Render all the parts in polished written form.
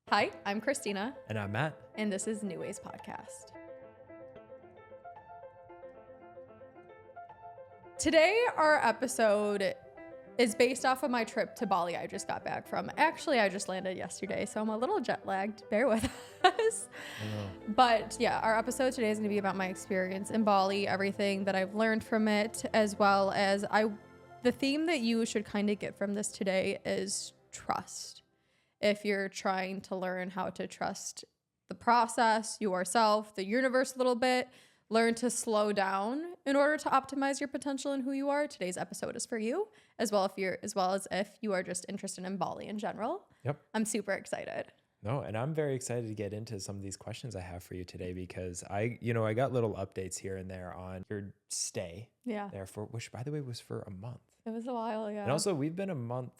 Hi, I'm Christina, And I'm Matt. and this is New Wayz Podcast. Today, our episode is based off of my trip to Bali I just got back from. Actually, I just landed yesterday, so I'm a little jet lagged. Bear with us. But yeah, our episode today is going to be about my experience in Bali, everything that I've learned from it, as well as the theme that you should kind of get from this today is trust. If you're trying to learn how to trust the process, yourself, the universe a little bit, learn to slow down in order to optimize your potential and who you are, today's episode is for you, as well as if you are just interested in Bali in general. Yep. I'm super excited. No, and I'm very excited to get into some of these questions I have for you today because I got little updates here and there on your stay. Yeah. There for which, by the way, was for a month. It was a while, yeah. And also, we've been a month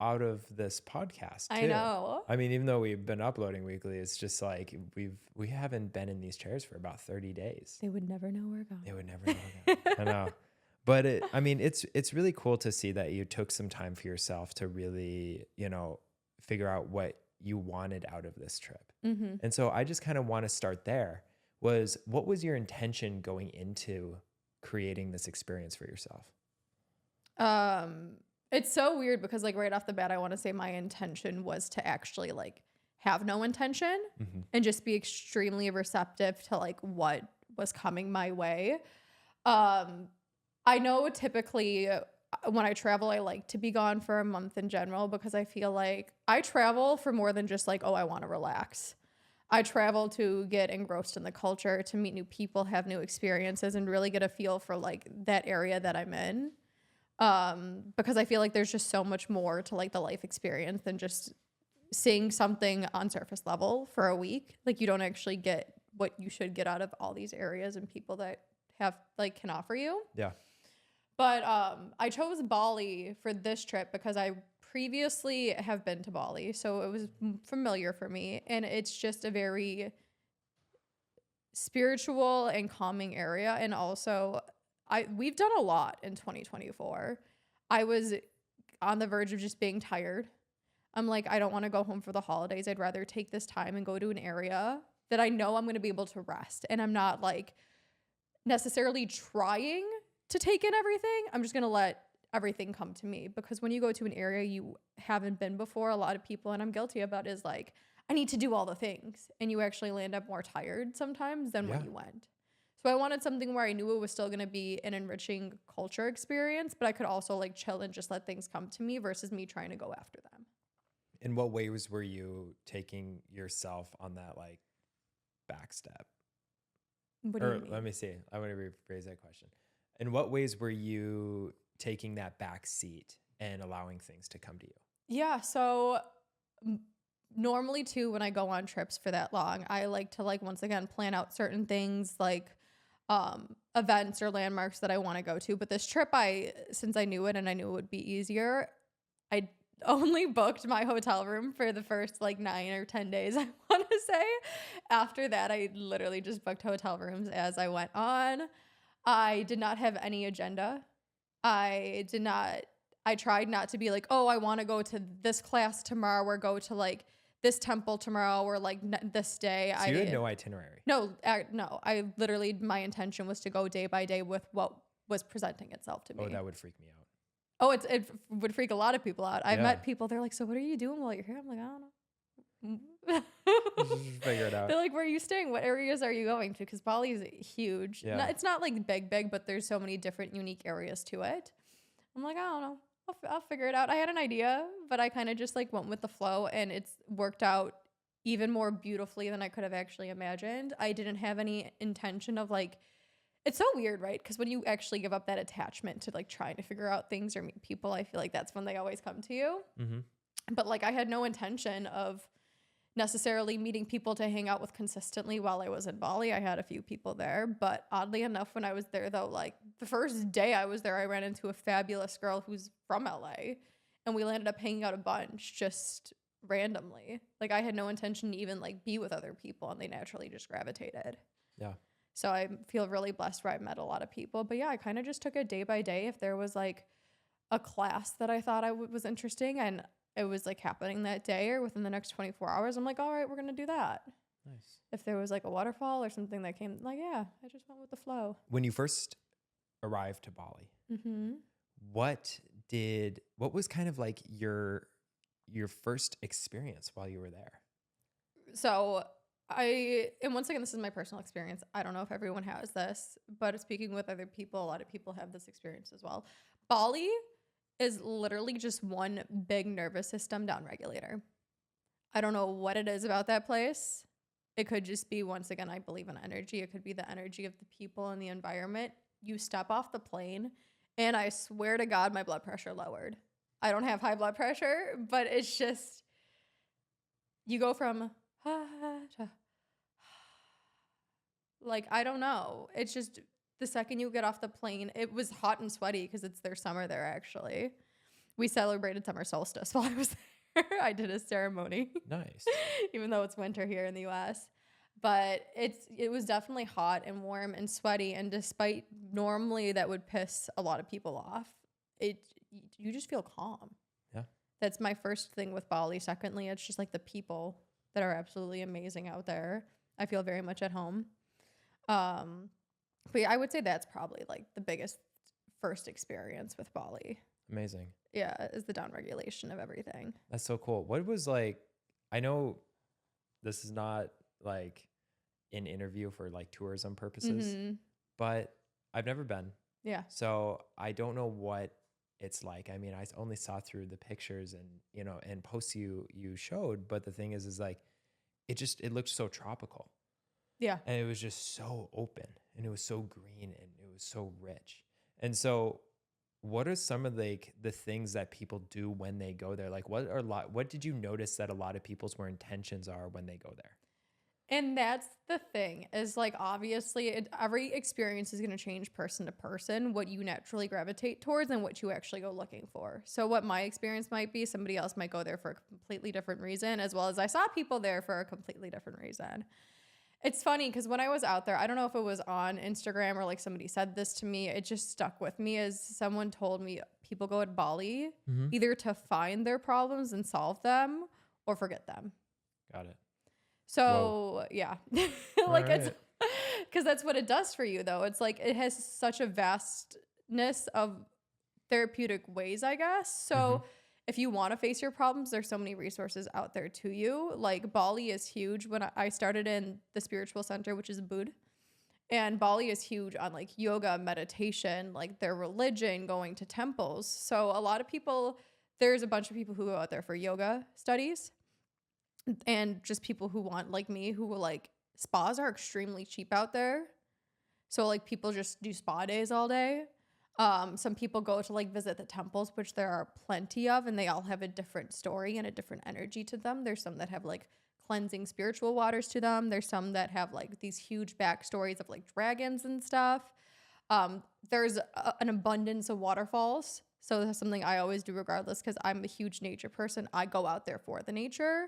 out of this podcast too. I know. I mean, even though we've been uploading weekly, it's just like we haven't been in these chairs for about 30 days. They would never know we're gone. They would never know. I know. But it's really cool to see that you took some time for yourself to really, figure out what you wanted out of this trip. Mm-hmm. And so I just kind of want to start there. What was your intention going into creating this experience for yourself? It's so weird because right off the bat, I want to say my intention was to actually have no intention and just be extremely receptive to what was coming my way. I know typically when I travel, I like to be gone for a month in general because I feel like I travel for more than just I want to relax. I travel to get engrossed in the culture, to meet new people, have new experiences, and really get a feel for that area that I'm in. Because I feel like there's just so much more to the life experience than just seeing something on surface level for a week. You don't actually get what you should get out of all these areas and people that have can offer you. Yeah. But I chose Bali for this trip because I previously have been to Bali, so it was familiar for me, and it's just a very spiritual and calming area, and also we've done a lot in 2024. I was on the verge of just being tired. I'm I don't want to go home for the holidays. I'd rather take this time and go to an area that I know I'm going to be able to rest. And I'm not necessarily trying to take in everything. I'm just going to let everything come to me. Because when you go to an area you haven't been before, a lot of people, and I'm guilty about, is I need to do all the things. And you actually land up more tired sometimes than when you went. So I wanted something where I knew it was still going to be an enriching culture experience, but I could also chill and just let things come to me versus me trying to go after them. In what ways were you taking yourself on that back step? What do you mean? Let me see. I want to rephrase that question. In what ways were you taking that back seat and allowing things to come to you? Yeah, so normally too, when I go on trips for that long, I like to once again plan out certain things events or landmarks that I want to go to. But this trip, since I knew it and I knew it would be easier, I only booked my hotel room for the first 9 or 10 days, I want to say. After that, I literally just booked hotel rooms as I went on. I did not have any agenda. I tried not to be oh, I want to go to this class tomorrow or go to this temple tomorrow or this day. So you had no itinerary? No. I literally, my intention was to go day by day with what was presenting itself to me. Oh, that would freak me out. Oh, it would freak a lot of people out. I've met people, they're so what are you doing while you're here? I'm I don't know. Just figure it out. They're where are you staying? What areas are you going to? Because Bali is huge. Yeah. It's not big, but there's so many different unique areas to it. I'm I don't know. I'll figure it out. I had an idea, but I kind of just went with the flow, and it's worked out even more beautifully than I could have actually imagined. I didn't have any intention of it's so weird, right? Because when you actually give up that attachment to trying to figure out things or meet people, I feel that's when they always come to you. Mm-hmm. But I had no intention of necessarily meeting people to hang out with consistently while I was in Bali. I had a few people there, but oddly enough, when I was there though, the first day I was there, I ran into a fabulous girl who's from LA, and we landed up hanging out a bunch just randomly. I had no intention to even be with other people, and they naturally just gravitated. Yeah. So I feel really blessed where I met a lot of people. But yeah, I kind of just took it day by day. If there was a class that I thought was interesting, and it was like happening that day or within the next 24 hours, I'm like, all right, we're going to do that. Nice. If there was like a waterfall or something that came, like, yeah, I just went with the flow. When you first arrived to Bali, Mm-hmm. what was kind of like your first experience while you were there? So and once again, this is my personal experience. I don't know if everyone has this, but speaking with other people, a lot of people have this experience as well. Bali is literally just one big nervous system down regulator. I don't know what it is about that place. It could just be, once again, I believe in energy. It could be the energy of the people and the environment. You step off the plane, and I swear to God, my blood pressure lowered. I don't have high blood pressure, but it's just, you go from to like, I don't know. It's just the second you get off the plane, it was hot and sweaty because it's their summer there, actually. We celebrated summer solstice while I was there. I did a ceremony. Nice. Even though it's winter here in the US. But it was definitely hot and warm and sweaty, and despite normally that would piss a lot of people off, you just feel calm. Yeah. That's my first thing with Bali. Secondly, it's just like the people that are absolutely amazing out there. I feel very much at home. But yeah, I would say that's probably like the biggest first experience with Bali. Amazing. Yeah, is the down regulation of everything. That's so cool. What was like, I know this is not like an interview for like tourism purposes, Mm-hmm. but I've never been. Yeah. So I don't know what it's like. I mean, I only saw through the pictures and, and posts you showed, but the thing is like, it looked so tropical. Yeah. And it was just so open, and it was so green, and it was so rich. And so what are some of the things that people do when they go there? Like what did you notice that a lot of people's intentions are when they go there? And that's the thing, is like, obviously every experience is going to change person to person, what you naturally gravitate towards and what you actually go looking for. So what my experience might be, somebody else might go there for a completely different reason, as well as I saw people there for a completely different reason. It's funny because when I was out there, I don't know if it was on Instagram or like somebody said this to me, it just stuck with me, as someone told me people go to Bali either to find their problems and solve them or forget them. Got it. So, Whoa. yeah. All Like, right. it's because that's what it does for you, though. It's like it has such a vastness of therapeutic ways, I guess. So if you want to face your problems, there's so many resources out there to you. Like, Bali is huge. When I started in the spiritual center, which is Ubud, and Bali is huge on like yoga, meditation, like their religion, going to temples. So a lot of people, there's a bunch of people who go out there for yoga studies, and just people who want, like me, who will like, spas are extremely cheap out there. So like people just do spa days all day. Some people go to like visit the temples, which there are plenty of, and they all have a different story and a different energy to them. There's some that have like cleansing spiritual waters to them. There's some that have like these huge backstories of like dragons and stuff. There's an abundance of waterfalls. So that's something I always do regardless, because I'm a huge nature person. I go out there for the nature.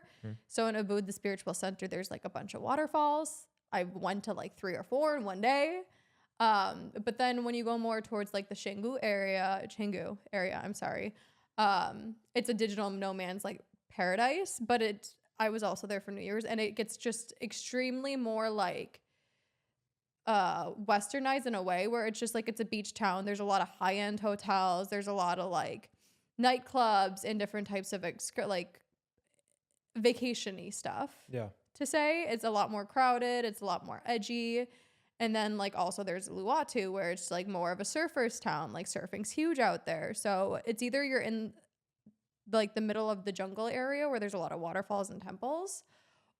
So in Ubud, the spiritual center, there's like a bunch of waterfalls. I went to like 3 or 4 in one day. But then when you go more towards like the Canggu area, I'm sorry. It's a digital nomad's like paradise, but I was also there for New Year's, and it gets just extremely more like westernized in a way where it's just like, it's a beach town. There's a lot of high-end hotels. There's a lot of like nightclubs and different types of like vacation-y stuff. Yeah. To say it's a lot more crowded. It's a lot more edgy. And then like also there's Uluwatu, where it's like more of a surfer's town. Like surfing's huge out there. So it's either you're in like the middle of the jungle area where there's a lot of waterfalls and temples,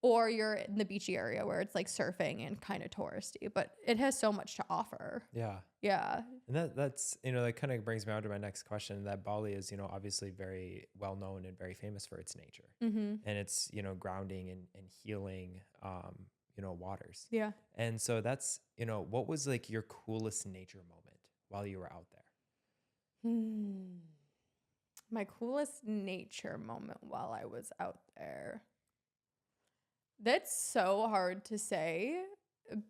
or you're in the beachy area where it's like surfing and kind of touristy, but it has so much to offer. Yeah. Yeah. And that's, that kind of brings me on to my next question, that Bali is, obviously very well known and very famous for its nature, and it's, grounding and healing, waters. Yeah. And so that's, what was like your coolest nature moment while you were out there? My coolest nature moment while I was out there. That's so hard to say,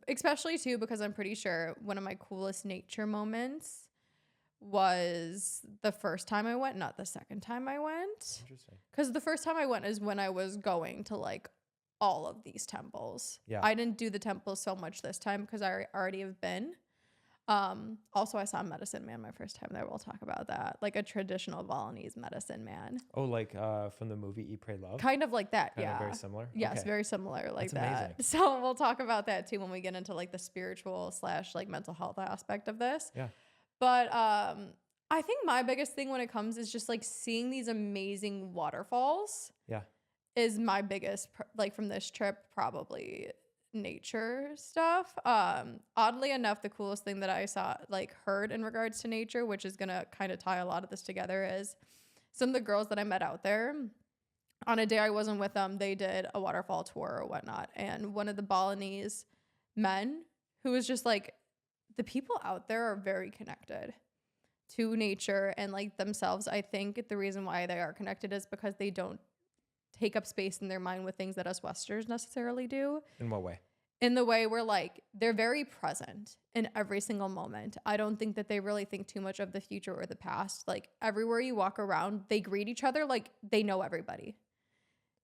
especially too, because I'm pretty sure one of my coolest nature moments was the first time I went, not the second time I went. Interesting. Because the first time I went is when I was going to like all of these temples. Yeah. I didn't do the temples so much this time because I already have been. Also, I saw a medicine man my first time there. We'll talk about that. Like a traditional Balinese medicine man. Oh, like from the movie Eat, Pray, Love? Kind of like that, Kind yeah. of very similar? Yes, Okay. very similar like That's that. amazing. So we'll talk about that too when we get into like the spiritual / like mental health aspect of this. Yeah. But I think my biggest thing when it comes is just like seeing these amazing waterfalls. Yeah. Is my biggest like from this trip probably nature stuff. Oddly enough, the coolest thing that I saw like heard in regards to nature, which is gonna kind of tie a lot of this together, is some of the girls that I met out there on a day I wasn't with them, they did a waterfall tour or whatnot, and one of the Balinese men who was just like, the people out there are very connected to nature and like themselves. I think the reason why they are connected is because they don't take up space in their mind with things that us Westerners necessarily do. In what way? In the way where like they're very present in every single moment. I don't think that they really think too much of the future or the past. Like everywhere you walk around, they greet each other like they know everybody.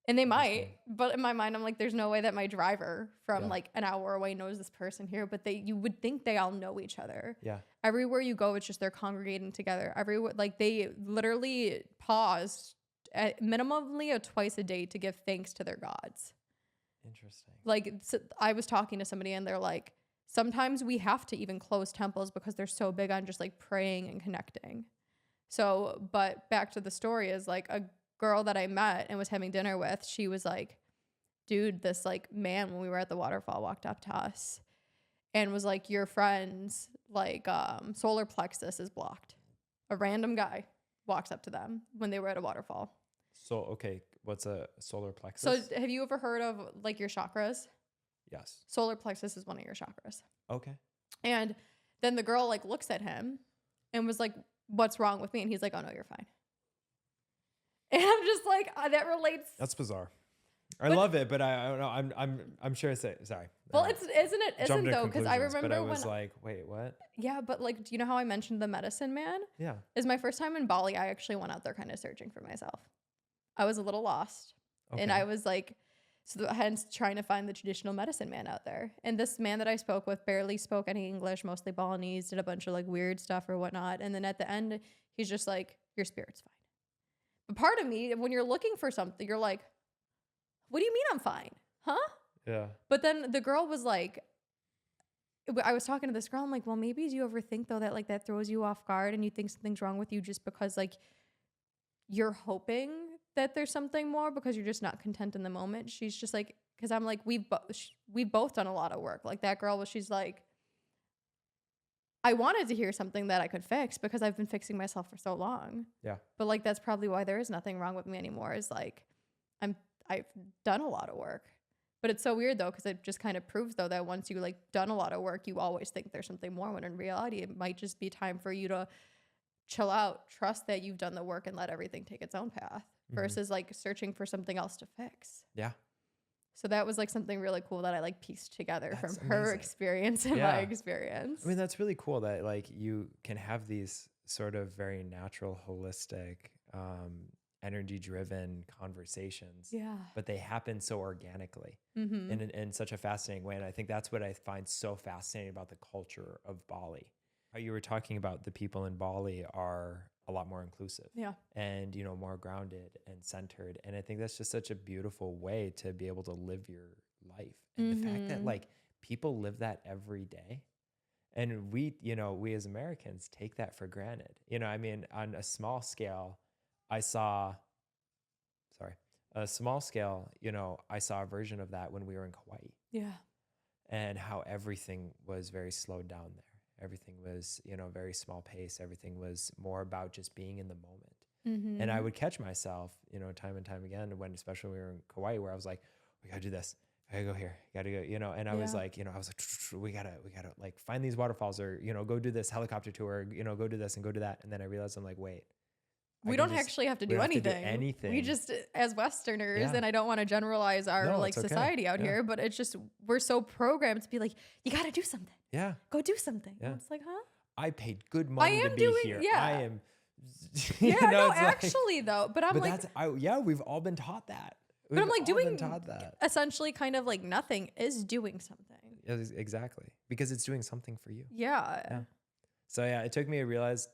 And they might, but in my mind, I'm like, there's no way that my driver from like an hour away knows this person here, but you would think they all know each other. Yeah. Everywhere you go, it's just they're congregating together. Everywhere, like they literally pause at minimally twice a day to give thanks to their gods. Interesting. Like so I was talking to somebody and they're like, sometimes we have to even close temples because they're so big on just like praying and connecting. So, but back to the story is like a girl that I met and was having dinner with, she was like, dude, this like man when we were at the waterfall walked up to us and was like, your friend's like solar plexus is blocked. A random guy walks up to them when they were at a waterfall. So, okay, what's a solar plexus? So have you ever heard of like your chakras? Yes. Solar plexus is one of your chakras. Okay. And then the girl like looks at him and was like, what's wrong with me? And he's like, oh no, you're fine. And I'm just like, that relates. That's bizarre. I love it, but I don't know. I'm sure it's sorry. Well, isn't though, because I remember but I was when like, wait, what? yeah, but like, do you know how I mentioned the medicine man? Yeah. Is my first time in Bali. I actually went out there kind of searching for myself. I was a little lost, and I was like, hence trying to find the traditional medicine man out there. And this man that I spoke with barely spoke any English, mostly Balinese, did a bunch of like weird stuff or whatnot. And then at the end, he's just like, your spirit's fine. But part of me, when you're looking for something, you're like, what do you mean I'm fine? Huh? Yeah. But then the girl was like, I was talking to this girl. I'm like, well, maybe do you ever think though that like that throws you off guard and you think something's wrong with you just because like you're hoping that there's something more because you're just not content in the moment? She's just like, because I'm like, we've both done a lot of work. Like that girl was, she's like, I wanted to hear something that I could fix because I've been fixing myself for so long. Yeah. But like, that's probably why there is nothing wrong with me anymore, is like, I've done a lot of work. But it's so weird though, because it just kind of proves though that once you like done a lot of work, you always think there's something more, when in reality, it might just be time for you to chill out, trust that you've done the work and let everything take its own path versus like searching for something else to fix. Yeah. So that was like something really cool that I like pieced together That's from her amazing. experience and my experience. I mean, that's really cool that like you can have these sort of very natural, holistic, energy driven conversations. Yeah. But they happen so organically Mm-hmm. in such a fascinating way. And I think that's what I find so fascinating about the culture of Bali. How you were talking about the people in Bali are a lot more inclusive. Yeah. And, you know, more grounded and centered. And I think that's just such a beautiful way to be able to live your life. And the fact that like people live that every day. And we, you know, we as Americans take that for granted. You know, I mean, on a small scale, I saw a version of that when we were in Kauai. Yeah. And how everything was very slowed down there. Everything was, you know, very small pace. Everything was more about just being in the moment. Mm-hmm. And I would catch myself, you know, time and time again, especially when we were in Kauai, where I was like, we gotta do this. I gotta go here. Gotta go, you know, and I was like, you know, we gotta like find these waterfalls, or, you know, go do this helicopter tour, you know, go do this and go do that. And then I realized, I'm like, wait, we don't actually have to do anything. We just, as Westerners, and I don't want to generalize our society out here, but it's just, we're so programmed to be like, you got to do something. Yeah. Go do something. Yeah. And it's like, huh? I paid good I money to am be doing, here. I yeah. am, Yeah, no, it's like, actually though, but I'm but like, yeah, we've all been taught that. but I'm We've like all been doing taught that. essentially kind of like nothing is doing something. Exactly. Because it's doing something for you. Yeah. Yeah. So yeah, it took me to realize,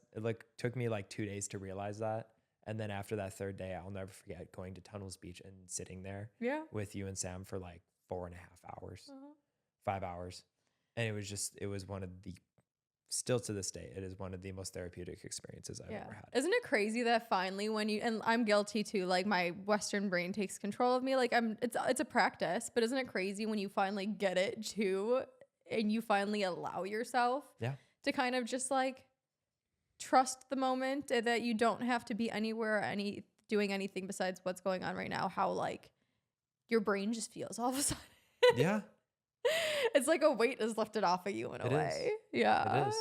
took me like 2 days to realize that. And then after that third day, I'll never forget going to Tunnels Beach and sitting there Yeah. with you and Sam for like 4.5 hours, Uh-huh. 5 hours. And it was one of the, still to this day, it is one of the most therapeutic experiences I've ever had. Isn't it crazy that finally when you, and I'm guilty too, like my Western brain takes control of me. Like it's a practice, but isn't it crazy when you finally get it too and you finally allow yourself to kind of just like trust the moment and that you don't have to be anywhere or doing anything besides what's going on right now, how like your brain just feels all of a sudden. Yeah. It's like a weight is lifted off of you in a way. Yeah. It is.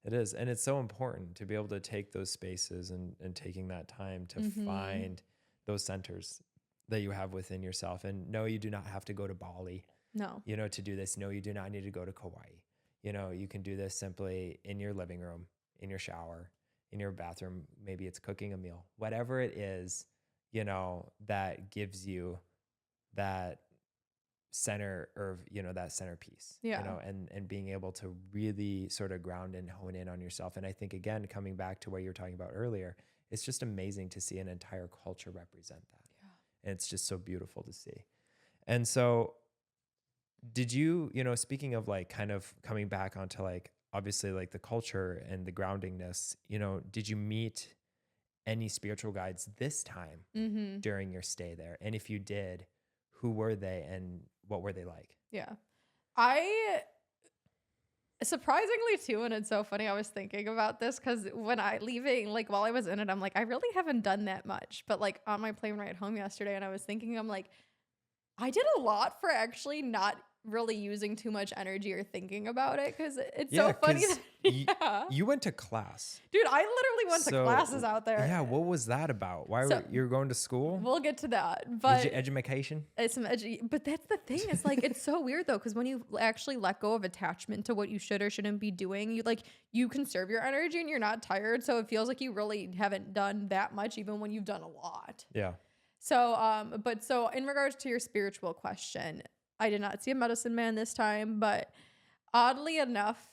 It is. And it's so important to be able to take those spaces and taking that time to find those centers that you have within yourself. And no, you do not have to go to Bali, to do this. No, you do not need to go to Kauai. You can do this simply in your living room, in your shower, in your bathroom. Maybe it's cooking a meal, whatever it is, that gives you that center or that centerpiece, and being able to really sort of ground and hone in on yourself. And I think, again, coming back to what you were talking about earlier, it's just amazing to see an entire culture represent that. And it's just so beautiful to see. And so did you, speaking of like kind of coming back onto like obviously like the culture and the groundingness, did you meet any spiritual guides this time during your stay there? And if you did, who were they and what were they like? Yeah. I surprisingly too, and it's so funny, I was thinking about this because when like while I was in it, I'm like, I really haven't done that much. But like on my plane ride home yesterday, and I was thinking, I'm like, I did a lot for actually not really using too much energy or thinking about it because it's so funny. You went to class. Dude, I literally went to classes out there. Yeah, what was that about? Why were you going to school? We'll get to that. But education? It's but that's the thing. It's like it's so weird though, because when you actually let go of attachment to what you should or shouldn't be doing, you conserve your energy and you're not tired. So it feels like you really haven't done that much, even when you've done a lot. Yeah. So so in regards to your spiritual question, I did not see a medicine man this time, but oddly enough,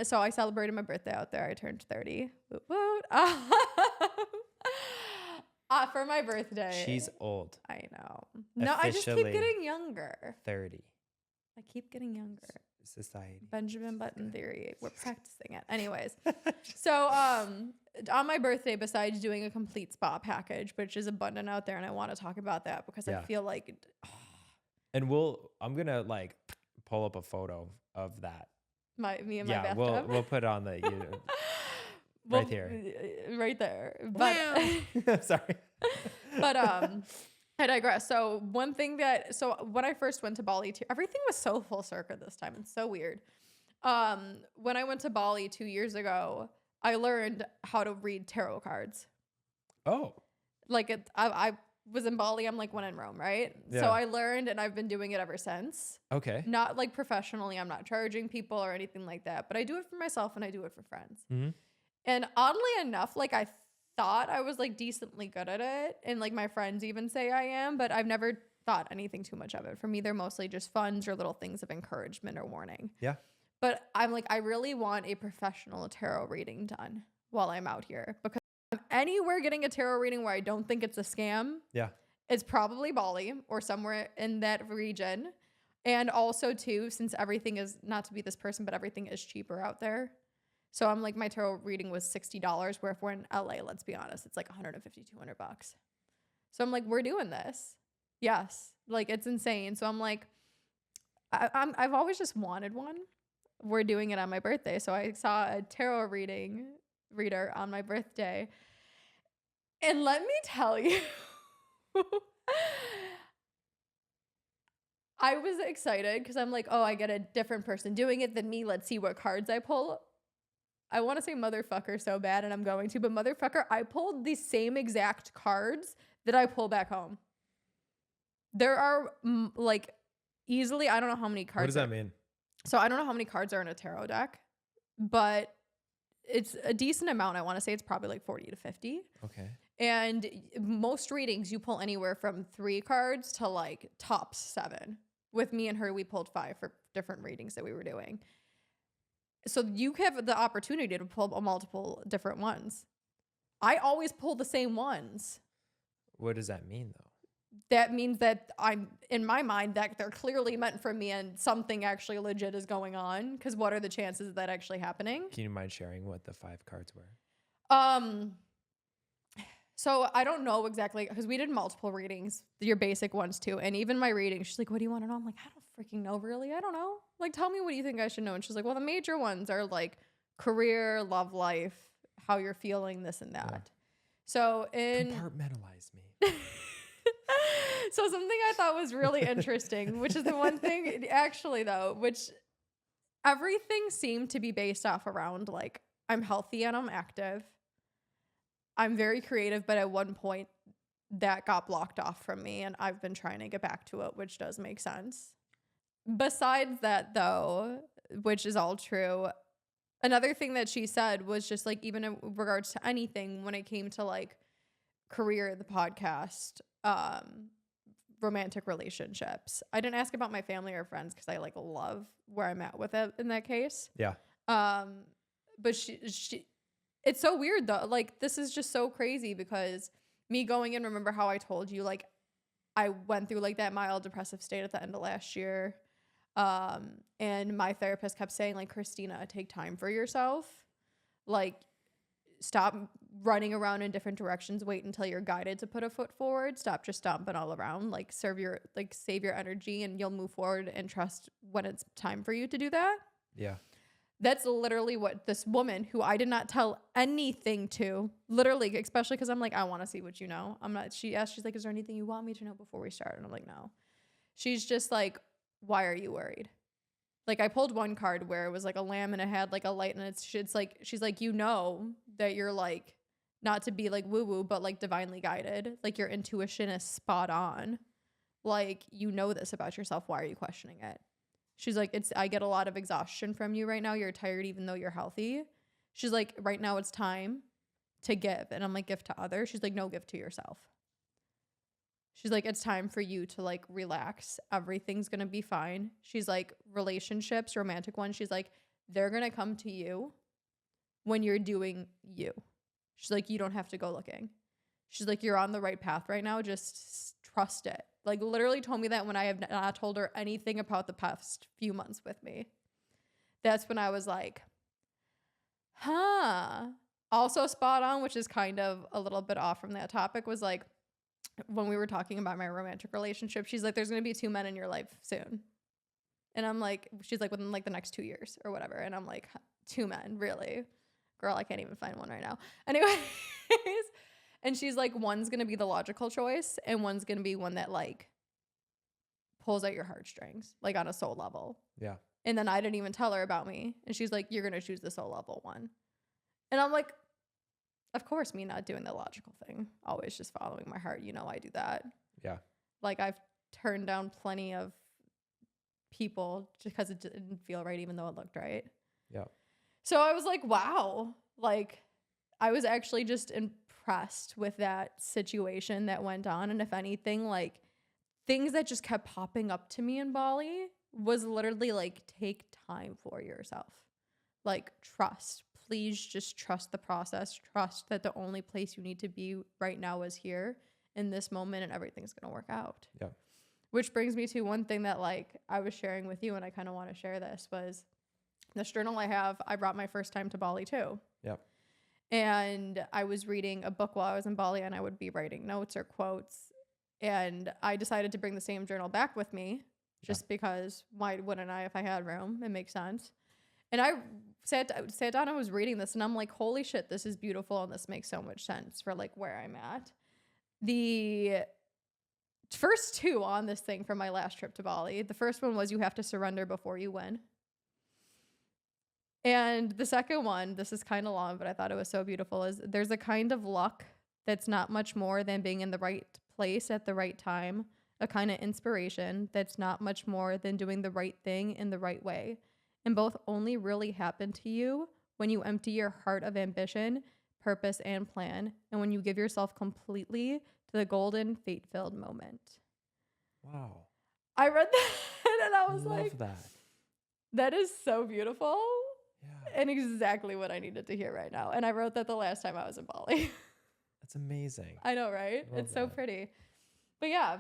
so I celebrated my birthday out there. I turned 30. For my birthday. She's old. I know. No, I just keep getting younger. 30. I keep getting younger. Society. Benjamin Button theory. We're practicing it. Anyways. So on my birthday, besides doing a complete spa package, which is abundant out there, and I want to talk about that because I feel like and I'm gonna like pull up a photo of that. Me and my bathtub. we'll put it on the right here. Right there. But sorry. But I digress. So one thing when I first went to Bali, everything was so full circle this time. It's so weird. When I went to Bali 2 years ago, I learned how to read tarot cards. Oh. Like I was in Bali, I'm like when in Rome, right? Yeah. So I learned and I've been doing it ever since. Okay. Not like professionally, I'm not charging people or anything like that, but I do it for myself and I do it for friends. Mm-hmm. And oddly enough, like I thought I was like decently good at it. And like my friends even say I am, but I've never thought anything too much of it. For me, they're mostly just funs or little things of encouragement or warning. Yeah. But I'm like, I really want a professional tarot reading done while I'm out here because I'm anywhere getting a tarot reading where I don't think it's a scam. Yeah. It's probably Bali or somewhere in that region. And also too, since everything is, not to be this person, but everything is cheaper out there. So I'm like, my tarot reading was $60, where if we're in LA, let's be honest, it's like $150, $200. So I'm like, we're doing this. Yes. Like it's insane. So I'm like, I've always just wanted one. We're doing it on my birthday. So I saw a tarot reader on my birthday. And let me tell you, I was excited because I'm like, oh, I get a different person doing it than me. Let's see what cards I pull. I want to say motherfucker so bad, and I'm going to, but motherfucker, I pulled the same exact cards that I pull back home. There are like easily, I don't know how many cards. What does that mean? So I don't know how many cards are in a tarot deck, but it's a decent amount. I want to say it's probably like 40 to 50. Okay. And most readings, you pull anywhere from 3 cards to like tops 7. With me and her, we pulled 5 for different readings that we were doing. So you have the opportunity to pull multiple different ones. I always pull the same ones. What does that mean, though? That means that I'm, in my mind, that they're clearly meant for me and something actually legit is going on. Because what are the chances of that actually happening? Can you mind sharing what the 5 cards were? So I don't know exactly, because we did multiple readings, your basic ones too. And even my reading, she's like, what do you want to know? I'm like, I don't freaking know, really. I don't know. Like, tell me what do you think I should know? And she's like, well, the major ones are like career, love life, how you're feeling, this and that. Yeah. So Compartmentalize me. So something I thought was really interesting, which is the one thing actually though, which everything seemed to be based off around like, I'm healthy and I'm active. I'm very creative, but at one point that got blocked off from me and I've been trying to get back to it, which does make sense. Besides that though, which is all true, another thing that she said was just like, even in regards to anything when it came to like career, the podcast, romantic relationships. I didn't ask about my family or friends because I like love where I'm at with it in that case. Yeah. But she it's so weird though. Like, this is just so crazy because me going in, remember how I told you, like, I went through like that mild depressive state at the end of last year. And my therapist kept saying, like, Christina, take time for yourself. Like, stop running around in different directions. Wait until you're guided to put a foot forward. Stop just stomping all around. Like, save your energy and you'll move forward and trust when it's time for you to do that. Yeah. That's literally what this woman, who I did not tell anything to, literally, especially because I'm like, I want to see what you know. She asked, she's like, is there anything you want me to know before we start? And I'm like, no. She's just like, why are you worried? Like, I pulled one card where it was like a lamb and it had like a light, and it's like, she's like, you know that you're like, not to be like woo woo, but like divinely guided. Like, your intuition is spot on. Like, you know this about yourself. Why are you questioning it? She's like, I get a lot of exhaustion from you right now. You're tired even though you're healthy. She's like, right now it's time to give. And I'm like, give to others? She's like, no, give to yourself. She's like, it's time for you to like relax. Everything's going to be fine. She's like, relationships, romantic ones, she's like, they're going to come to you when you're doing you. She's like, you don't have to go looking. She's like, you're on the right path right now. Just trust it. Like, literally told me that when I have not told her anything about the past few months with me. That's when I was like, huh. Also spot on, which is kind of a little bit off from that topic, was like, when we were talking about my romantic relationship, she's like, there's going to be 2 men in your life soon. And I'm like, she's like, within like the next 2 years or whatever. And I'm like, 2 men, really? Girl, I can't even find one right now. Anyways. And she's like, one's going to be the logical choice and one's going to be one that like pulls at your heartstrings, like on a soul level. Yeah. And then I didn't even tell her about me. And she's like, you're going to choose the soul level one. And I'm like, of course, me not doing the logical thing, always just following my heart. You know, I do that. Yeah. Like, I've turned down plenty of people just because it didn't feel right, even though it looked right. Yeah. So I was like, wow. Like, I was actually just impressed with that situation that went on. And if anything, like, things that just kept popping up to me in Bali was literally like, take time for yourself. Like, trust. Please just trust the process. Trust that the only place you need to be right now is here in this moment, and everything's going to work out. Yeah. Which brings me to one thing that like I was sharing with you, and I kind of want to share this, was this journal I have. I brought my first time to Bali too. Yep. And I was reading a book while I was in Bali, and I would be writing notes or quotes. And I decided to bring the same journal back with me just because why wouldn't I if I had room? It makes sense. And I sat down and was reading this, and I'm like, holy shit, this is beautiful, and this makes so much sense for like where I'm at. The first 2 on this thing from my last trip to Bali, the first one was, you have to surrender before you win. And the second one, this is kind of long, but I thought it was so beautiful, is there's a kind of luck that's not much more than being in the right place at the right time, a kind of inspiration that's not much more than doing the right thing in the right way. and both only really happen to you when you empty your heart of ambition, purpose, and plan, and when you give yourself completely to the golden, fate-filled moment. Wow. I read that and I I was like, love that. that is so beautiful Yeah. and exactly what I needed to hear right now. And I wrote that the last time I was in Bali. That's amazing. I know, right? I love It's so that. pretty. But yeah.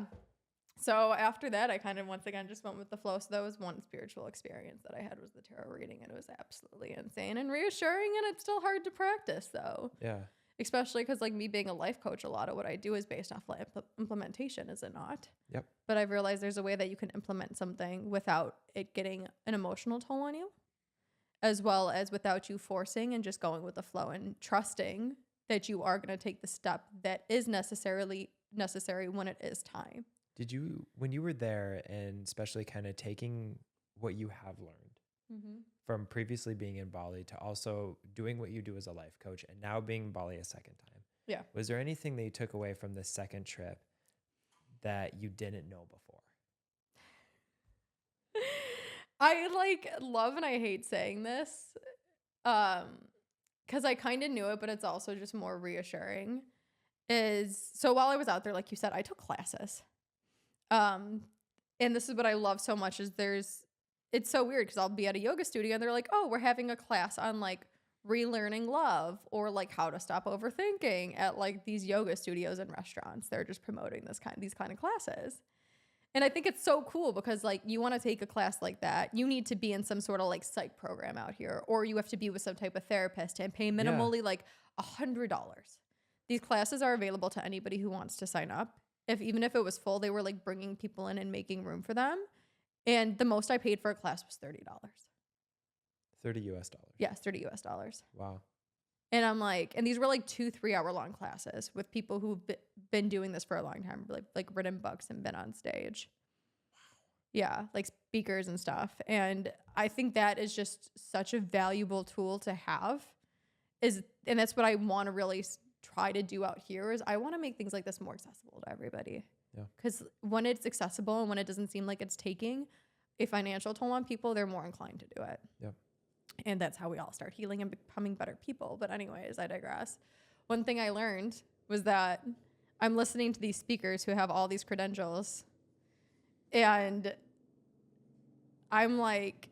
So after that, I kind of once again just went with the flow. So that was one spiritual experience that I had, was the tarot reading, and it was absolutely insane and reassuring. And it's still hard to practice though, Yeah. especially because like me being a life coach, a lot of what I do is based off implementation, is it not? Yep. But I've realized there's a way that you can implement something without it getting an emotional toll on you, as well as without you forcing and just going with the flow and trusting that you are going to take the step that is necessarily necessary when it is time. Did you, when you were there, and especially kind of taking what you have learned from previously being in Bali to also doing what you do as a life coach and now being in Bali a second time? Yeah. Was there anything that you took away from the second trip that you didn't know before? I like love and I hate saying this, because I kind of knew it, but it's also just more reassuring. So while I was out there, like you said, I took classes. And this is what I love so much is it's so weird because I'll be at a yoga studio and they're like, oh, we're having a class on like relearning love or like how to stop overthinking at like these yoga studios and restaurants. They're just promoting these kind of classes. And I think it's so cool because like you want to take a class like that, you need to be in some sort of like psych program out here, or you have to be with some type of therapist and pay minimally like $100. These classes are available to anybody who wants to sign up. Even if it was full, they were like bringing people in and making room for them. And the most I paid for a class was $30. 30 US dollars. Yes, $30 US. Wow. And I'm like, and these were like 2-3 hour long classes with people who've been doing this for a long time, like written books and been on stage. Yeah, like speakers and stuff. And I think that is just such a valuable tool to have. And that's what I want to really try to do out here is I want to make things like this more accessible to everybody. Yeah. Because when it's accessible and when it doesn't seem like it's taking a financial toll on people, they're more inclined to do it. Yep. And that's how we all start healing and becoming better people. But anyways, I digress. One thing I learned was that I'm listening to these speakers who have all these credentials. And I'm like,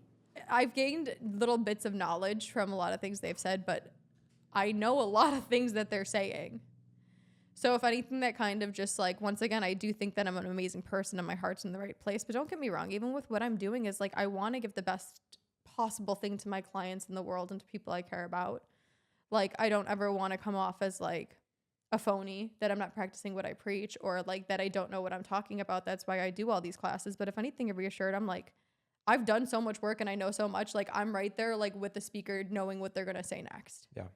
I've gained little bits of knowledge from a lot of things they've said, but I know a lot of things that they're saying. So if anything, that kind of just like, once again, I do think that I'm an amazing person and my heart's in the right place. But don't get me wrong, even with what I'm doing is like, I want to give the best possible thing to my clients in the world and to people I care about. Like, I don't ever want to come off as like a phony, that I'm not practicing what I preach, or like that I don't know what I'm talking about. That's why I do all these classes. But if anything, I'm reassured, I'm like, I've done so much work and I know so much. Like, I'm right there, like with the speaker, knowing what they're going to say next. Yeah.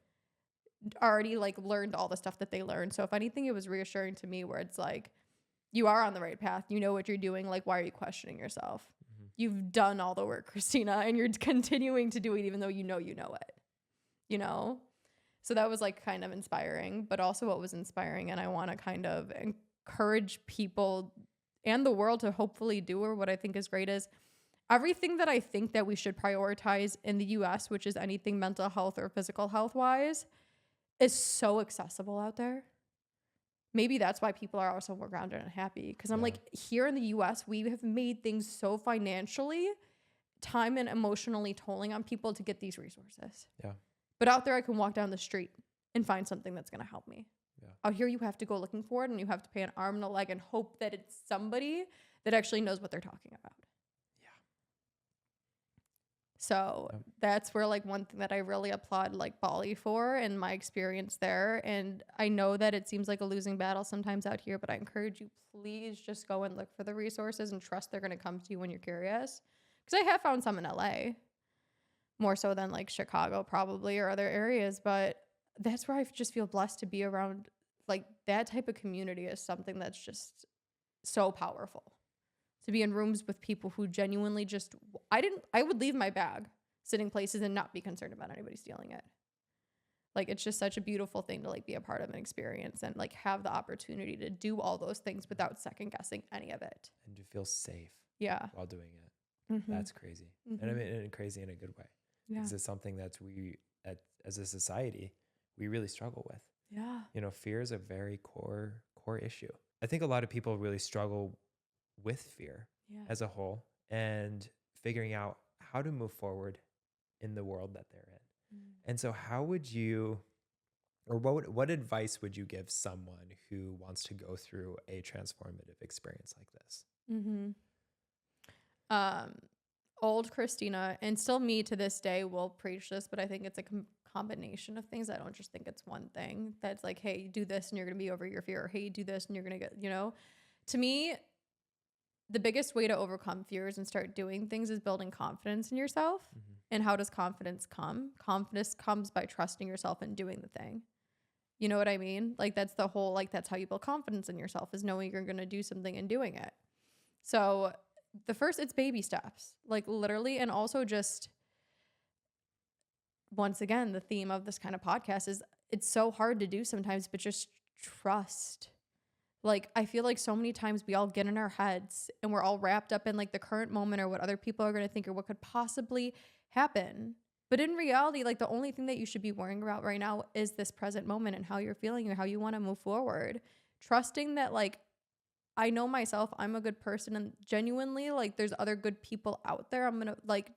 Already like learned all the stuff that they learned. So if anything, it was reassuring to me where it's like, you are on the right path. You know what you're doing. Like, why are you questioning yourself? You've done all the work, Christina, and you're continuing to do it even though you know it, you know? So that was like kind of inspiring, but also what was inspiring, and I want to kind of encourage people and the world to hopefully do, or what I think is great, is everything that I think that we should prioritize in the US, which is anything mental health or physical health wise, is so accessible out there. Maybe that's why people are also more grounded and happy. Because I'm like, here in the US, we have made things so financially, time and emotionally tolling on people to get these resources. Yeah. But out there, I can walk down the street and find something that's going to help me. Yeah. Out here, you have to go looking for it, and you have to pay an arm and a leg and hope that it's somebody that actually knows what they're talking about. So that's where like one thing that I really applaud like Bali for and my experience there. And I know that it seems like a losing battle sometimes out here, but I encourage you, please just go and look for the resources and trust they're going to come to you when you're curious. Because I have found some in LA, more so than like Chicago probably or other areas. But that's where I just feel blessed to be around. Like that type of community is something that's just so powerful. To be in rooms with people who genuinely just, I would leave my bag sitting places and not be concerned about anybody stealing it. Like, it's just such a beautiful thing to like be a part of an experience and like have the opportunity to do all those things without second guessing any of it. And to feel safe. Yeah. While doing it. Mhm. That's crazy. And I Mhm. mean, and crazy in a good way, Yeah. because it's something that's as a society, we really struggle with. Yeah. You know, fear is a very core issue. I think a lot of people really struggle with fear Yeah. as a whole, and figuring out how to move forward in the world that they're in. Mm. And so how would you, or what advice would you give someone who wants to go through a transformative experience like this? Mhm. Um, Old Christina and still me to this day will preach this, but I think it's a combination of things. I don't just think it's one thing that's like, hey, do this and you're going to be over your fear. Or, hey, do this and you're going to get, to me, the biggest way to overcome fears and start doing things is building confidence in yourself. Hmm. And how does confidence come? Confidence comes by trusting yourself and doing the thing. You know what I mean? Like that's the whole, like that's how you build confidence in yourself, is knowing you're going to do something and doing it. So the first, it's baby steps, like literally. And also just once again, the theme of this kind of podcast is it's so hard to do sometimes, but just trust. Like, I feel like so many times we all get in our heads and we're all wrapped up in like the current moment or what other people are going to think or what could possibly happen. But in reality, like the only thing that you should be worrying about right now is this present moment and how you're feeling and how you want to move forward. Trusting that, like, I know myself, I'm a good person, and genuinely, like, there's other good people out there. I'm going to, like,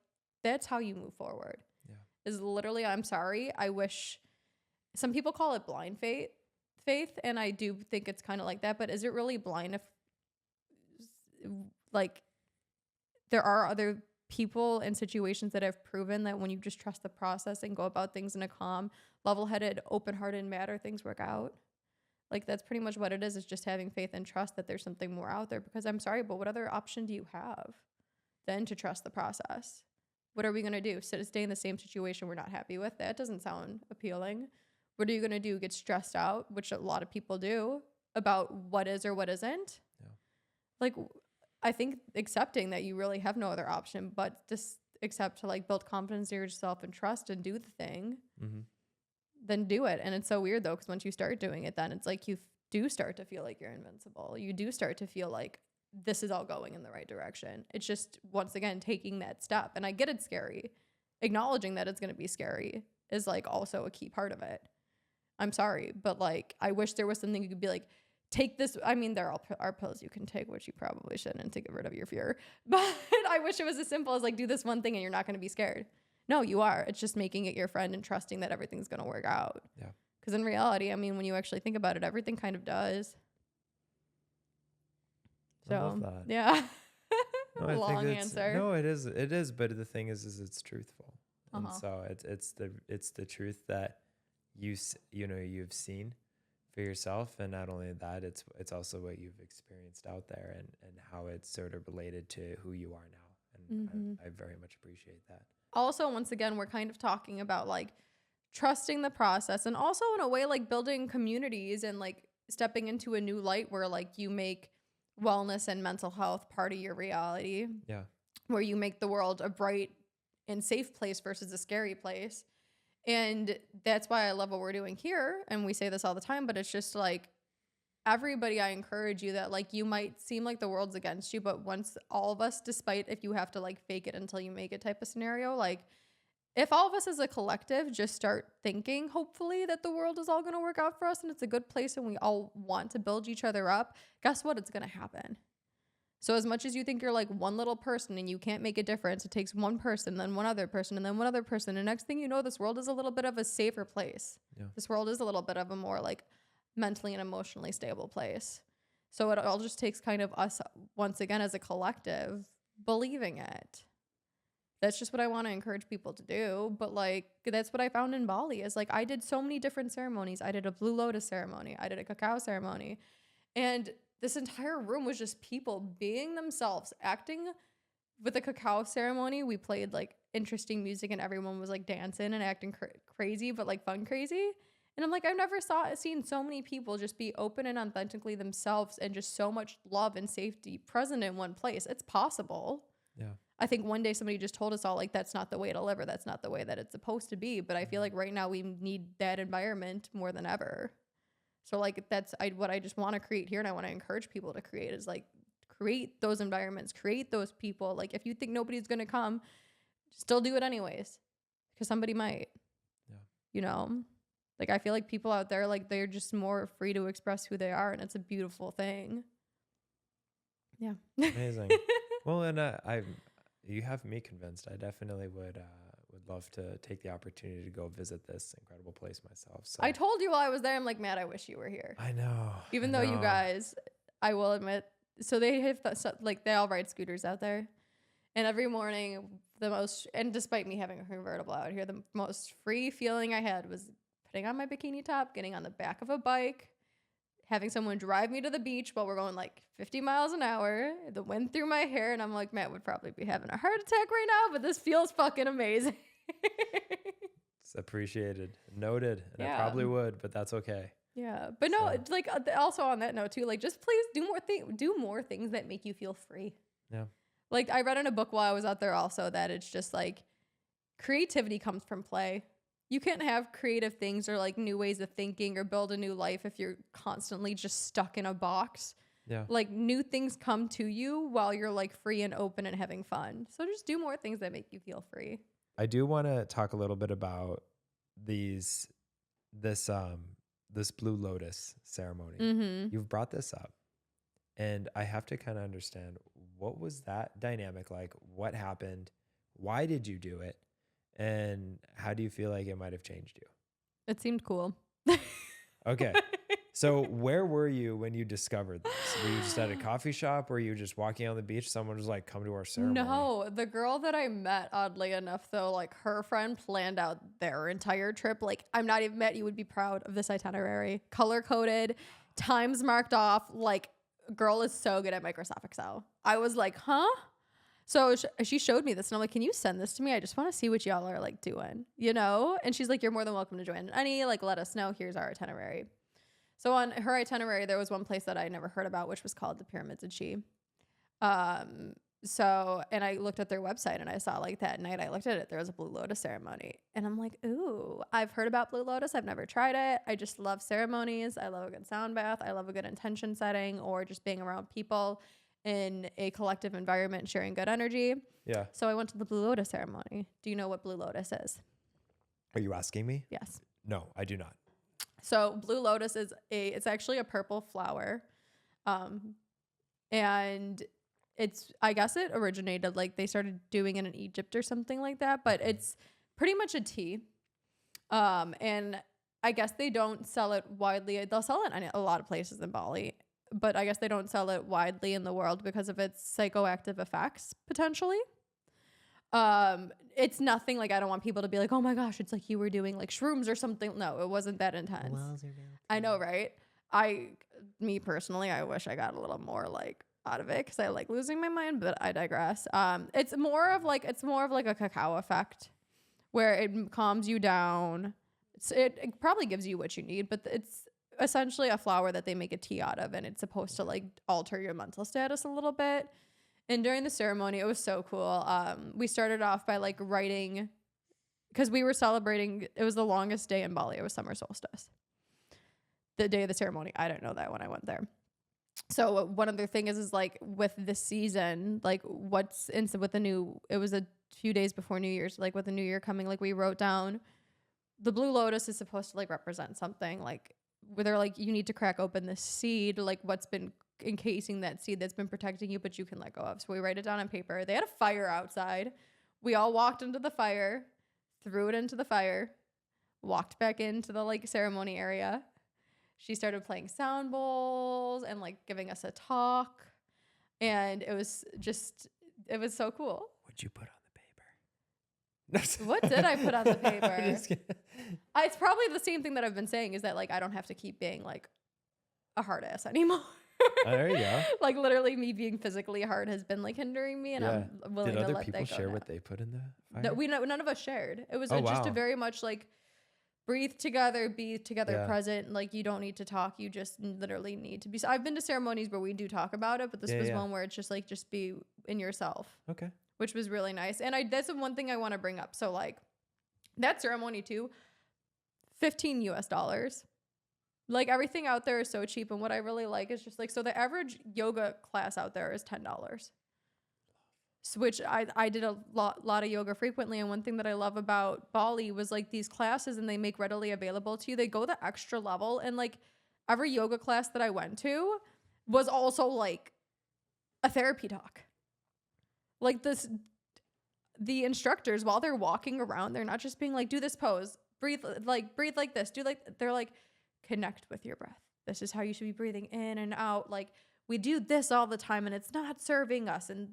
that's how you move forward. Yeah. Is literally, I'm sorry. I wish some people call it blind faith, and I do think it's kind of like that, but is it really blind if like there are other people and situations that have proven that when you just trust the process and go about things in a calm, level-headed, open-hearted manner, things work out? Like that's pretty much what it is just having faith and trust that there's something more out there, because I'm sorry, but what other option do you have than to trust the process? What are we going to do? Stay in the same situation we're not happy with? That doesn't sound appealing. What are you going to do? Get stressed out, which a lot of people do, about what is or what isn't? Yeah. Like, I think accepting that you really have no other option but just accept to like build confidence in yourself and trust and do the thing, Mm-hmm. then do it. And it's so weird though, because once you start doing it, then it's like you do start to feel like you're invincible. You do start to feel like this is all going in the right direction. It's just, once again, taking that step. And I get it's scary. Acknowledging that it's going to be scary is like also a key part of it. I'm sorry, but like, I wish there was something you could be like, take this. I mean, there are pills you can take, which you probably shouldn't, to get rid of your fear. But I wish it was as simple as like, do this one thing and you're not going to be scared. No, you are. It's just making it your friend and trusting that everything's going to work out. Yeah. Because in reality, I mean, when you actually think about it, everything kind of does. I love So, that. yeah. No, I think Long it's answer. no, it is, but the thing is it's truthful, and Uh-huh. so it's the truth that you've seen for yourself, and not only that, it's also what you've experienced out there, and how it's sort of related to who you are now, and Mhm. I very much appreciate that. Also, once again, we're kind of talking about like trusting the process, and also in a way like building communities and like stepping into a new light where like you make wellness and mental health part of your reality, Yeah. where you make the world a bright and safe place versus a scary place. And that's why I love what we're doing here. And we say this all the time, but it's just like everybody, I encourage you that like you might seem like the world's against you, but once all of us, despite if you have to like fake it until you make it type of scenario, like if all of us as a collective just start thinking, hopefully, that the world is all going to work out for us and it's a good place and we all want to build each other up, guess what? It's going to happen. So as much as you think you're like one little person and you can't make a difference, it takes one person, then one other person, and then one other person. And next thing you know, this world is a little bit of a safer place. Yeah. This world is a little bit of a more like mentally and emotionally stable place. So it all just takes kind of us, once again, as a collective, believing it. That's just what I want to encourage people to do. But like, that's what I found in Bali is like, I did so many different ceremonies. I did a Blue Lotus ceremony. I did a cacao ceremony. And this entire room was just people being themselves, acting. With the cacao ceremony, we played like interesting music and everyone was like dancing and acting crazy, but like fun crazy. And I'm like, I've never seen so many people just be open and authentically themselves and just so much love and safety present in one place. It's possible. Yeah. I think one day somebody just told us all like, that's not the way to live, or that's not the way that it's supposed to be. But I feel like right now we need that environment more than ever. So like that's what I just want to create here, and I want to encourage people to create is like create those environments, create those people. Like if you think nobody's going to come, still do it anyways, because somebody might, Yeah. you know, like I feel like people out there, like they're just more free to express who they are. And it's a beautiful thing. Yeah. Amazing. Well, and you have me convinced. I definitely would love to take the opportunity to go visit this incredible place myself. So I told you while I was there, I'm like, Matt, I wish you were here. I know. Even I though you know. guys, I will admit, so they have like they all ride scooters out there, and every morning and despite me having a convertible out here, the most free feeling I had was putting on my bikini top, getting on the back of a bike, having someone drive me to the beach while we're going like 50 miles an hour, the wind through my hair, and I'm like, Matt would probably be having a heart attack right now, but this feels fucking amazing. It's appreciated, noted, and I Yeah. probably would, but that's okay. Yeah, but no, So- it's like also on that note too, like just please do more things that make you feel free. Yeah. Like I read in a book while I was out there also that it's just like creativity comes from play. You can't have creative things or like new ways of thinking or build a new life if you're constantly just stuck in a box. Yeah. Like new things come to you while you're like free and open and having fun. So just do more things that make you feel free. I do want to talk a little bit about this Blue Lotus ceremony. Mm-hmm. You've brought this up, and I have to kind of understand, what was that dynamic like? What happened? Why did you do it? And how do you feel like it might have changed you? It seemed cool. Okay. So where were you when you discovered this? Were you just at a coffee shop? Or were you just walking on the beach? Someone was like, come to our ceremony. No, the girl that I met, oddly enough, though, like her friend planned out their entire trip. Like, I'm not even met. You would be proud of this itinerary. Color coded, times marked off. Like, girl is so good at Microsoft Excel. I was like, huh? So she showed me this and I'm like, can you send this to me? I just want to see what y'all are like doing, you know? And she's like, you're more than welcome to join any, like, let us know. Here's our itinerary. So on her itinerary, there was one place that I never heard about, which was called the Pyramids of Chi. And I looked at their website and I saw like that night I looked at it, there was a Blue Lotus ceremony. And I'm like, ooh, I've heard about Blue Lotus. I've never tried it. I just love ceremonies. I love a good sound bath. I love a good intention setting or just being around people in a collective environment, sharing good energy. Yeah. So I went to the Blue Lotus ceremony. Do you know what Blue Lotus is? Are you asking me? Yes. No, I do not. So Blue Lotus it's actually a purple flower. And I guess it originated, like they started doing it in Egypt or something like that, but it's pretty much a tea. And I guess they don't sell it widely. They'll sell it in a lot of places in Bali, but I guess they don't sell it widely in the world because of its psychoactive effects, potentially. It's nothing like, I don't want people to be like, oh my gosh, it's like you were doing like shrooms or something. No, it wasn't that intense. I know, right? Me personally, I wish I got a little more like out of it because I like losing my mind, but I digress. It's more of like a cacao effect where it calms you down. It probably gives you what you need, but it's essentially a flower that they make a tea out of, and it's supposed to like alter your mental status a little bit. And during the ceremony, it was so cool. We started off by like writing, because we were celebrating, it was the longest day in Bali. It was summer solstice. The day of the ceremony. I didn't know that when I went there. So one other thing is like with this season, like with the new, it was a few days before New Year's, like with the new year coming, like we wrote down the Blue Lotus is supposed to like represent something, like where they're like, you need to crack open this seed, like what's been encasing that seed that's been protecting you, but you can let go of. So we write it down on paper. They had a fire outside. We all walked into the fire, threw it into the fire, walked back into the like ceremony area. She started playing sound bowls and like giving us a talk. And it was so cool. What'd you put on the paper? What did I put on the paper? Just kidding. It's probably the same thing that I've been saying, is that like I don't have to keep being like a hard ass anymore. Oh, there you go. Like literally me being physically hard has been like hindering me, and Yeah. I'm willing Did to other let people that go share now. what they put in the fire? No, none of us shared. It was Oh, just a wow. very much like breathe together, be together, Yeah. present. Like you don't need to talk. You just literally need to be. So I've been to ceremonies where we do talk about it, but this was one where it's just like, just be in yourself, Okay. which was really nice. And that's the one thing I want to bring up. So like that ceremony too, $15 US. Like everything out there is so cheap. And what I really like is just like, so the average yoga class out there is $10. So which I did a lot of yoga frequently. And one thing that I love about Bali was like these classes, and they make readily available to you. They go the extra level. And like every yoga class that I went to was also like a therapy talk. Like the instructors, while they're walking around, they're not just being like, do this pose, breathe like this, they're like, connect with your breath. This is how you should be breathing in and out. Like we do this all the time and it's not serving us, and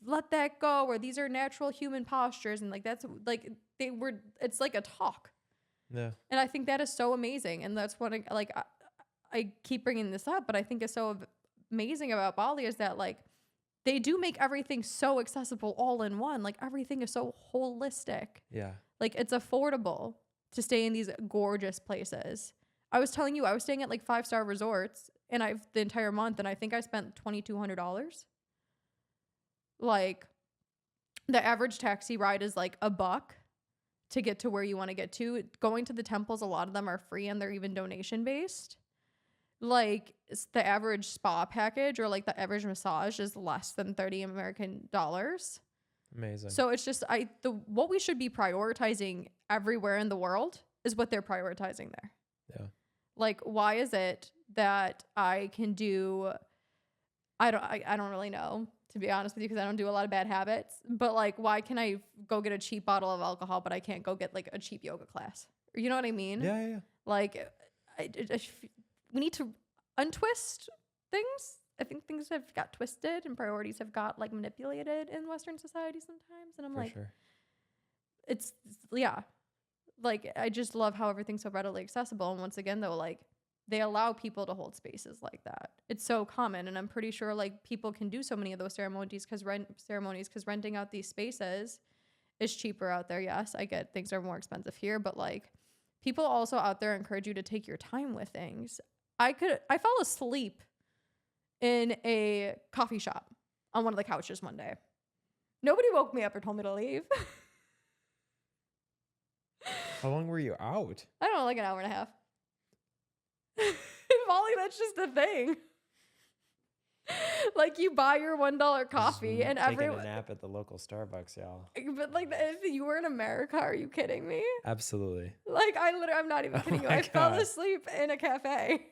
let that go. Or these are natural human postures. And like, that's like, it's like a talk. Yeah. And I think that is so amazing. And that's what I keep bringing this up, but I think is so amazing about Bali is that like, they do make everything so accessible all in one. Like everything is so holistic. Yeah. Like it's affordable to stay in these gorgeous places. I was telling you, I was staying at like 5-star resorts and the entire month, and I think I spent $2,200. Like the average taxi ride is like $1 to get to where you want to get to. Going to the temples, a lot of them are free and they're even donation based. Like the average spa package or like the average massage is less than $30 American dollars. Amazing. So it's just what we should be prioritizing everywhere in the world is what they're prioritizing there. Yeah. Like, why is it that I can do? I don't really know, to be honest with you, because I don't do a lot of bad habits. But like, why can I go get a cheap bottle of alcohol, but I can't go get like a cheap yoga class? You know what I mean? Yeah. Like, we need to untwist things. I think things have got twisted and priorities have got like manipulated in Western society sometimes. And I'm like, sure. It's like, I just love how everything's so readily accessible. And once again, though, like they allow people to hold spaces like that. It's so common. And I'm pretty sure like people can do so many of those ceremonies because renting out these spaces is cheaper out there. Yes, I get things are more expensive here, but like people also out there encourage you to take your time with things. I fell asleep in a coffee shop on one of the couches one day. Nobody woke me up or told me to leave. How long were you out? I don't know, like an hour and a half. In Bali, that's just the thing. Like you buy your $1 coffee and everyone taking a nap at the local Starbucks, y'all. But like if you were in America, are you kidding me? Absolutely. Like I'm not even kidding you. I fell asleep in a cafe.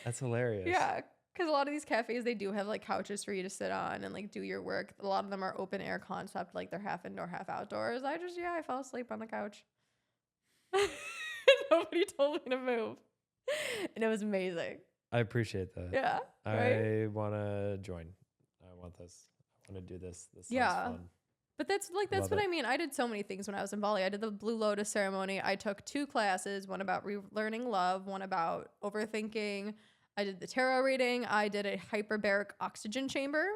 That's hilarious. Yeah, because a lot of these cafes, they do have like couches for you to sit on and like do your work. A lot of them are open air concept, like they're half indoor, half outdoors. I fell asleep on the couch. Nobody told me to move. And it was amazing. I appreciate that. Yeah. I want to join. I want this. I want to do this. This sounds fun. But that's what I mean. I did so many things when I was in Bali. I did the Blue Lotus ceremony. I took 2 classes, one about relearning love, one about overthinking. I did the tarot reading. I did a hyperbaric oxygen chamber,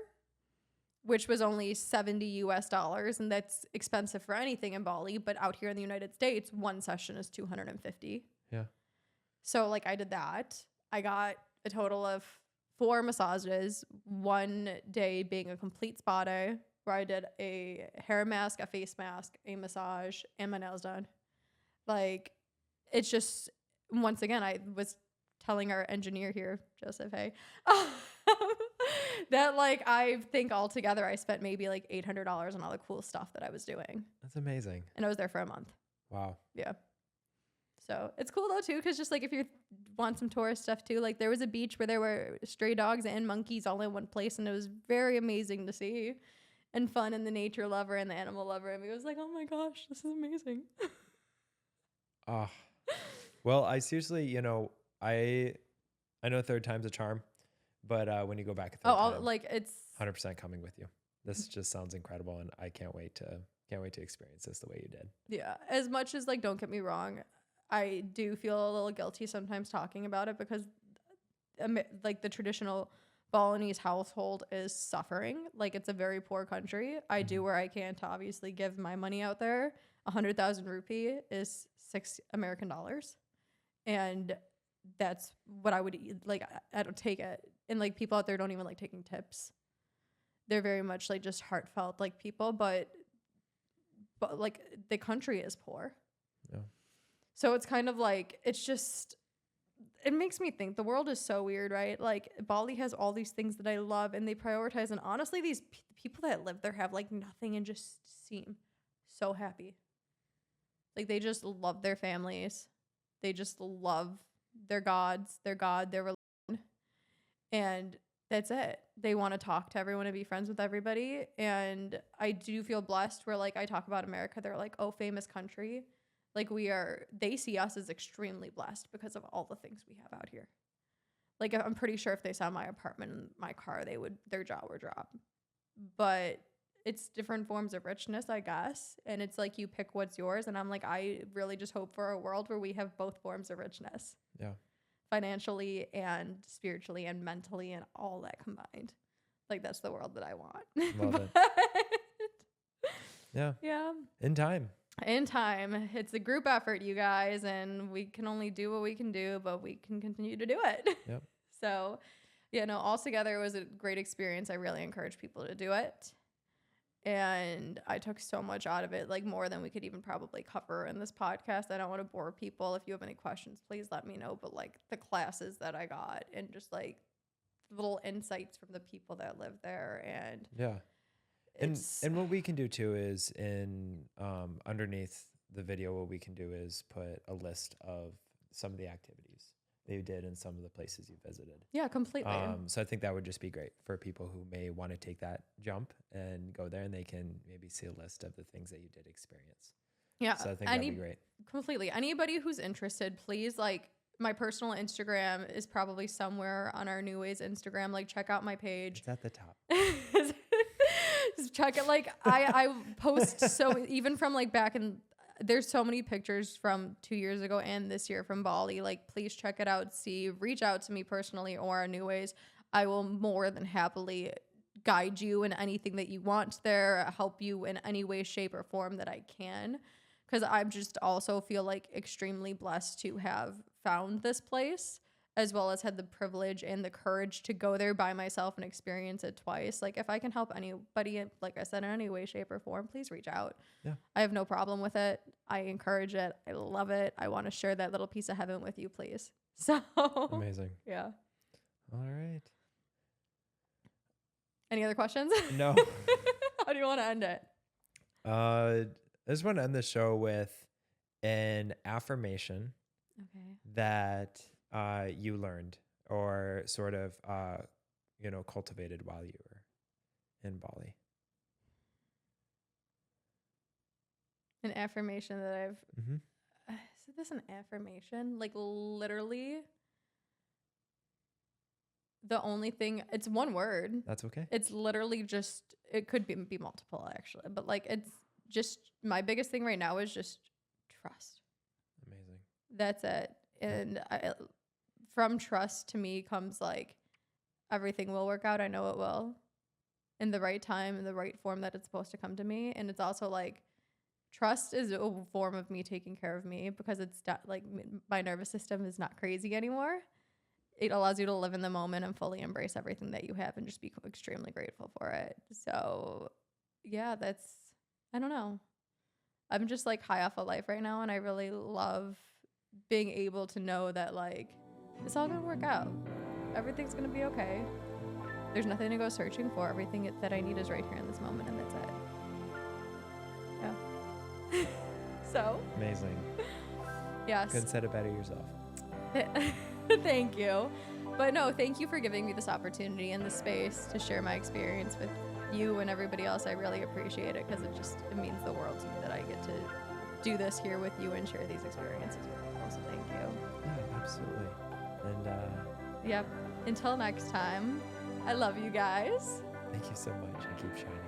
which was only $70 US, and that's expensive for anything in Bali. But out here in the United States, one session is $250. Yeah. So like I did that. I got a total of 4 massages, one day being a complete spa day, where I did a hair mask, a face mask, a massage, and my nails done. Like, it's just, once again, I was telling our engineer here, Joseph, hey, that like, I think altogether I spent maybe like $800 on all the cool stuff that I was doing. That's amazing. And I was there for a month. Wow. Yeah. So it's cool though too, because just like if you want some tourist stuff too, like there was a beach where there were stray dogs and monkeys all in one place, and it was very amazing to see and fun. And the nature lover and the animal lover in me was like, oh my gosh, this is amazing. Well, I seriously, I know third time's a charm, but when you go back a third time, like it's 100% coming with you. This just sounds incredible, and I can't wait to experience this the way you did. Yeah, as much as like, don't get me wrong, I do feel a little guilty sometimes talking about it, because like the traditional Balinese household is suffering. Like it's a very poor country. I do where I can to obviously give my money out there. 100,000 rupee is $6 American. And that's what I would eat. Like I don't take it. And like people out there don't even like taking tips. They're very much like just heartfelt like people, but like the country is poor. Yeah. So it's kind of like, it's it makes me think the world is so weird, right? Like Bali has all these things that I love and they prioritize. And honestly, these people that live there have like nothing and just seem so happy. Like they just love their families. They just love their gods, their God, their religion. And that's it. They want to talk to everyone and be friends with everybody. And I do feel blessed where like I talk about America, they're like, oh, famous country. Like they see us as extremely blessed because of all the things we have out here. Like I'm pretty sure if they saw my apartment and my car, their jaw would drop. But it's different forms of richness, I guess. And it's like you pick what's yours. And I'm like, I really just hope for a world where we have both forms of richness. Yeah. Financially and spiritually and mentally and all that combined. Like that's the world that I want. Love But, it. Yeah. Yeah. In time. It's a group effort, you guys, and we can only do what we can do, but we can continue to do it. Yep. So, altogether it was a great experience. I really encourage people to do it. And I took so much out of it, like more than we could even probably cover in this podcast. I don't want to bore people. If you have any questions, please let me know. But like the classes that I got and just like little insights from the people that live there. And yeah. And what we can do too is underneath the video, what we can do is put a list of some of the activities that you did and some of the places you visited. Yeah, completely. So I think that would just be great for people who may want to take that jump and go there, and they can maybe see a list of the things that you did experience. Yeah. So I think that'd be great. Completely. Anybody who's interested, please, like, my personal Instagram is probably somewhere on our New Wayz Instagram. Like, check out my page. It's at the top. Just check it. Like, I post even from like back in, there's so many pictures from 2 years ago and this year from Bali. Like, please check it out. Reach out to me personally or our New Wayz. I will more than happily guide you in anything that you want there, help you in any way, shape, or form that I can. Because I just also feel like extremely blessed to have found this place, as well as had the privilege and the courage to go there by myself and experience it twice. Like, if I can help anybody, like I said, in any way, shape, or form, please reach out. Yeah. I have no problem with it. I encourage it. I love it. I want to share that little piece of heaven with you, please. So amazing. Yeah. All right. Any other questions? No. How do you want to end it? I just want to end the show with an affirmation that you learned or sort of, cultivated while you were in Bali. An affirmation that is this an affirmation? Like, literally, the only thing, it's one word. That's okay. It's literally just, it could be multiple actually, but like, it's just, my biggest thing right now is just trust. Amazing. That's it. And from trust to me comes like, everything will work out. I know it will, in the right time, in the right form that it's supposed to come to me. And it's also like, trust is a form of me taking care of me, because it's like my nervous system is not crazy anymore. It allows you to live in the moment and fully embrace everything that you have and just be extremely grateful for it. So yeah, I don't know. I'm just like high off of life right now. And I really love being able to know that like, it's all going to work out. Everything's going to be okay. There's nothing to go searching for. Everything that I need is right here in this moment. And that's it. Yeah. So. Amazing. Yes. Couldn't said it better yourself. Thank you. But no, thank you for giving me this opportunity and the space to share my experience with you and everybody else. I really appreciate it, because it means the world to me that I get to do this here with you and share these experiences with people. So thank you. Yeah, absolutely. And yep. Until next time, I love you guys. Thank you so much. And keep shining.